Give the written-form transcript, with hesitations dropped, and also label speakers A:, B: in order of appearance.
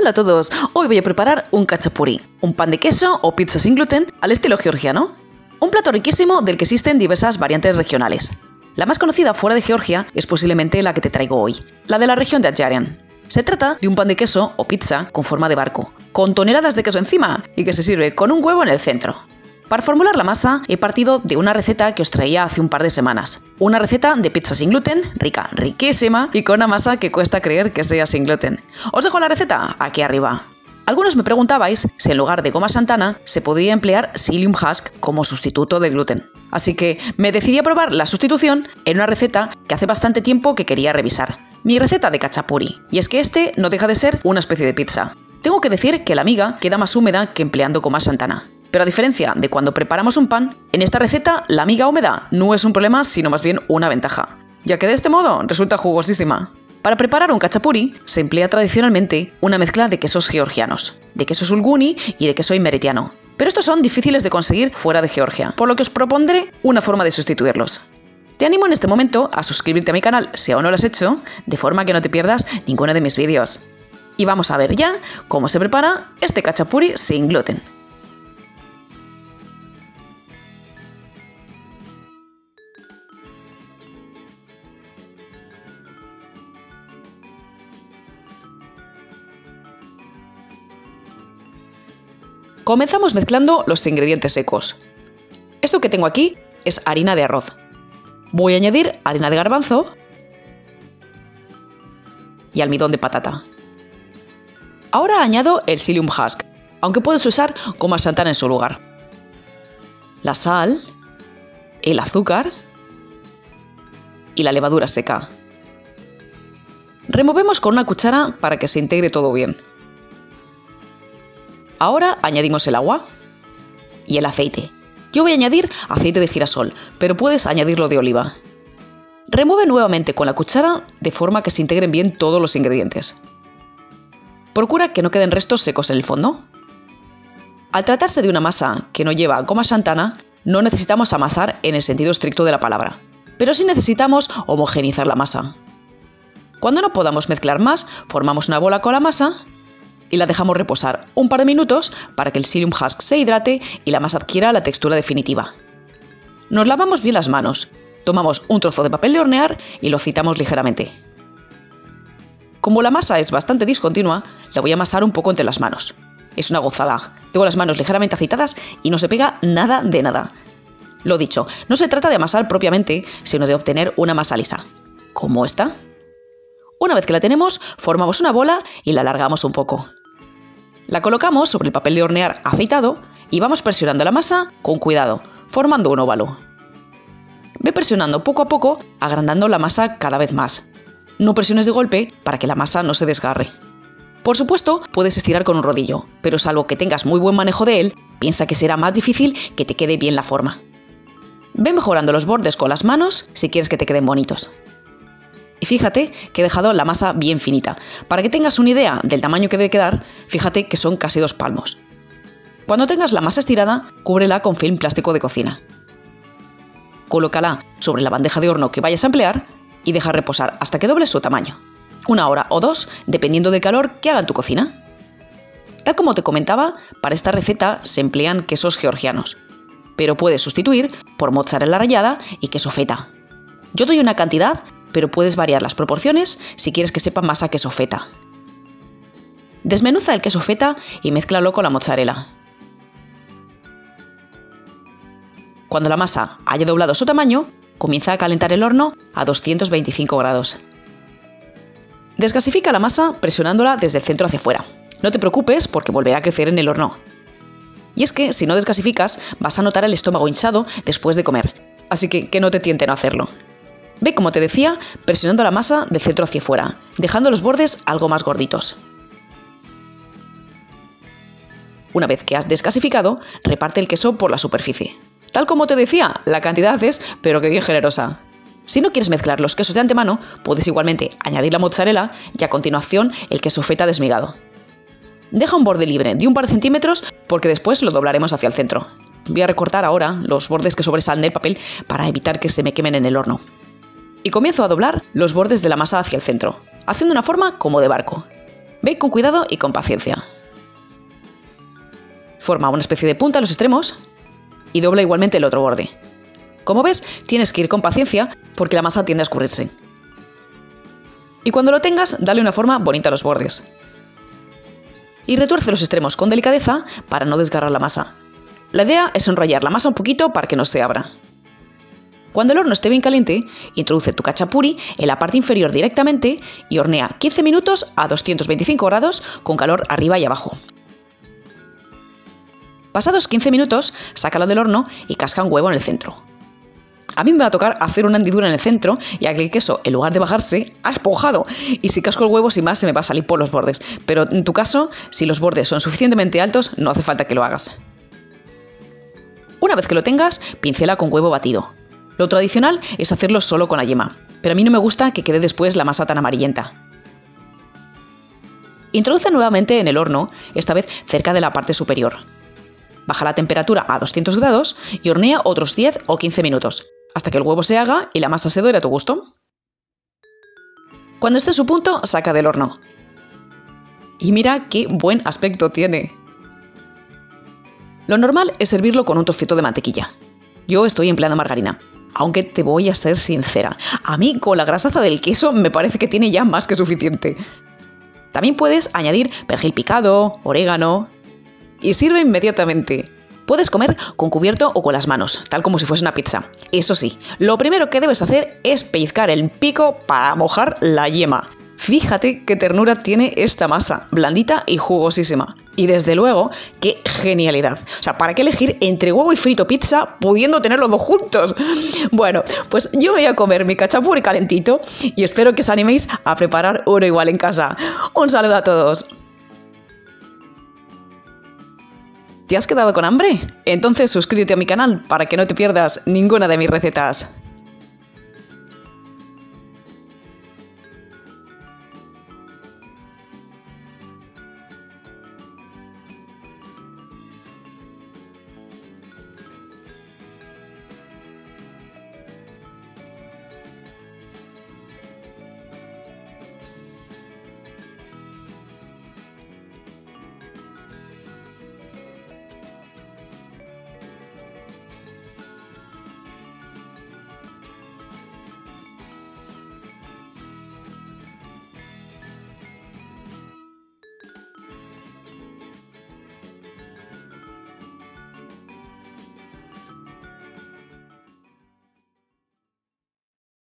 A: Hola a todos, hoy voy a preparar un cachapuri, un pan de queso o pizza sin gluten al estilo georgiano. Un plato riquísimo del que existen diversas variantes regionales. La más conocida fuera de Georgia es posiblemente la que te traigo hoy, la de la región de Adjarian. Se trata de un pan de queso o pizza con forma de barco, con toneladas de queso encima y que se sirve con un huevo en el centro. Para formular la masa he partido de una receta que os traía hace un par de semanas. Una receta de pizza sin gluten, rica, riquísima y con una masa que cuesta creer que sea sin gluten. Os dejo la receta aquí arriba. Algunos me preguntabais si en lugar de goma Santana se podría emplear psyllium husk como sustituto de gluten. Así que me decidí a probar la sustitución en una receta que hace bastante tiempo que quería revisar. Mi receta de cachapuri. Y es que este no deja de ser una especie de pizza. Tengo que decir que la miga queda más húmeda que empleando goma Santana. Pero a diferencia de cuando preparamos un pan, en esta receta la miga húmeda no es un problema, sino más bien una ventaja, ya que de este modo resulta jugosísima. Para preparar un cachapuri se emplea tradicionalmente una mezcla de quesos georgianos, de queso sulguni y de queso imeretiano. Pero estos son difíciles de conseguir fuera de Georgia, por lo que os propondré una forma de sustituirlos. Te animo en este momento a suscribirte a mi canal si aún no lo has hecho, de forma que no te pierdas ninguno de mis vídeos. Y vamos a ver ya cómo se prepara este cachapuri sin gluten. Comenzamos mezclando los ingredientes secos. Esto que tengo aquí es harina de arroz. Voy a añadir harina de garbanzo y almidón de patata. Ahora añado el psyllium husk, aunque puedes usar goma Santana en su lugar. La sal, el azúcar y la levadura seca. Removemos con una cuchara para que se integre todo bien. Ahora añadimos el agua y el aceite. Yo voy a añadir aceite de girasol, pero puedes añadirlo de oliva. Remueve nuevamente con la cuchara de forma que se integren bien todos los ingredientes. Procura que no queden restos secos en el fondo. Al tratarse de una masa que no lleva goma Santana, no necesitamos amasar en el sentido estricto de la palabra, pero sí necesitamos homogeneizar la masa. Cuando no podamos mezclar más, formamos una bola con la masa y la dejamos reposar un par de minutos para que el psyllium husk se hidrate y la masa adquiera la textura definitiva. Nos lavamos bien las manos, tomamos un trozo de papel de hornear y lo agitamos ligeramente. Como la masa es bastante discontinua, la voy a amasar un poco entre las manos. Es una gozada, tengo las manos ligeramente agitadas y no se pega nada de nada. Lo dicho, no se trata de amasar propiamente, sino de obtener una masa lisa, como esta. Una vez que la tenemos, formamos una bola y la alargamos un poco. La colocamos sobre el papel de hornear aceitado y vamos presionando la masa con cuidado, formando un óvalo. Ve presionando poco a poco, agrandando la masa cada vez más. No presiones de golpe para que la masa no se desgarre. Por supuesto, puedes estirar con un rodillo, pero salvo que tengas muy buen manejo de él, piensa que será más difícil que te quede bien la forma. Ve mejorando los bordes con las manos si quieres que te queden bonitos. Y fíjate que he dejado la masa bien finita. Para que tengas una idea del tamaño que debe quedar, fíjate que son casi 2 palmos. Cuando tengas la masa estirada, cúbrela con film plástico de cocina. Colócala sobre la bandeja de horno que vayas a emplear y deja reposar hasta que doble su tamaño. 1 hora o 2, dependiendo del calor que haga en tu cocina. Tal como te comentaba, para esta receta se emplean quesos georgianos, pero puedes sustituir por mozzarella rallada y queso feta. Yo doy una cantidad, pero puedes variar las proporciones si quieres que sepa más a queso feta. Desmenuza el queso feta y mézclalo con la mozzarella. Cuando la masa haya doblado su tamaño, comienza a calentar el horno a 225 grados. Desgasifica la masa presionándola desde el centro hacia afuera. No te preocupes porque volverá a crecer en el horno. Y es que si no desgasificas, vas a notar el estómago hinchado después de comer, así que no te tienten a hacerlo. Ve, como te decía, presionando la masa del centro hacia afuera, dejando los bordes algo más gorditos. Una vez que has desgasificado, reparte el queso por la superficie. Tal como te decía, la cantidad es, pero que bien generosa. Si no quieres mezclar los quesos de antemano, puedes igualmente añadir la mozzarella y a continuación el queso feta desmigado. Deja un borde libre de un par de centímetros porque después lo doblaremos hacia el centro. Voy a recortar ahora los bordes que sobresalen del papel para evitar que se me quemen en el horno. Y comienzo a doblar los bordes de la masa hacia el centro, haciendo una forma como de barco. Ve con cuidado y con paciencia. Forma una especie de punta en los extremos y dobla igualmente el otro borde. Como ves, tienes que ir con paciencia porque la masa tiende a escurrirse. Y cuando lo tengas, dale una forma bonita a los bordes. Y retuerce los extremos con delicadeza para no desgarrar la masa. La idea es enrollar la masa un poquito para que no se abra. Cuando el horno esté bien caliente, introduce tu cachapuri en la parte inferior directamente y hornea 15 minutos a 225 grados con calor arriba y abajo. Pasados 15 minutos, sácalo del horno y casca un huevo en el centro. A mí me va a tocar hacer una hendidura en el centro, ya que el queso, en lugar de bajarse, ha esponjado. Y si casco el huevo, sin más, se me va a salir por los bordes. Pero en tu caso, si los bordes son suficientemente altos, no hace falta que lo hagas. Una vez que lo tengas, pincela con huevo batido. Lo tradicional es hacerlo solo con la yema, pero a mí no me gusta que quede después la masa tan amarillenta. Introduce nuevamente en el horno, esta vez cerca de la parte superior. Baja la temperatura a 200 grados y hornea otros 10 o 15 minutos, hasta que el huevo se haga y la masa se dore a tu gusto. Cuando esté en su punto, saca del horno. Y mira qué buen aspecto tiene. Lo normal es servirlo con un trocito de mantequilla. Yo estoy empleando margarina, aunque te voy a ser sincera. A mí con la grasaza del queso me parece que tiene ya más que suficiente. También puedes añadir perejil picado, orégano y sirve inmediatamente. Puedes comer con cubierto o con las manos, tal como si fuese una pizza. Eso sí, lo primero que debes hacer es pellizcar el pico para mojar la yema. Fíjate qué ternura tiene esta masa, blandita y jugosísima. Y desde luego, qué genialidad. O sea, ¿para qué elegir entre huevo y frito pizza pudiendo tener los dos juntos? Bueno, pues yo voy a comer mi cachapuri calentito y espero que os animéis a preparar uno igual en casa. Un saludo a todos. ¿Te has quedado con hambre? Entonces suscríbete a mi canal para que no te pierdas ninguna de mis recetas.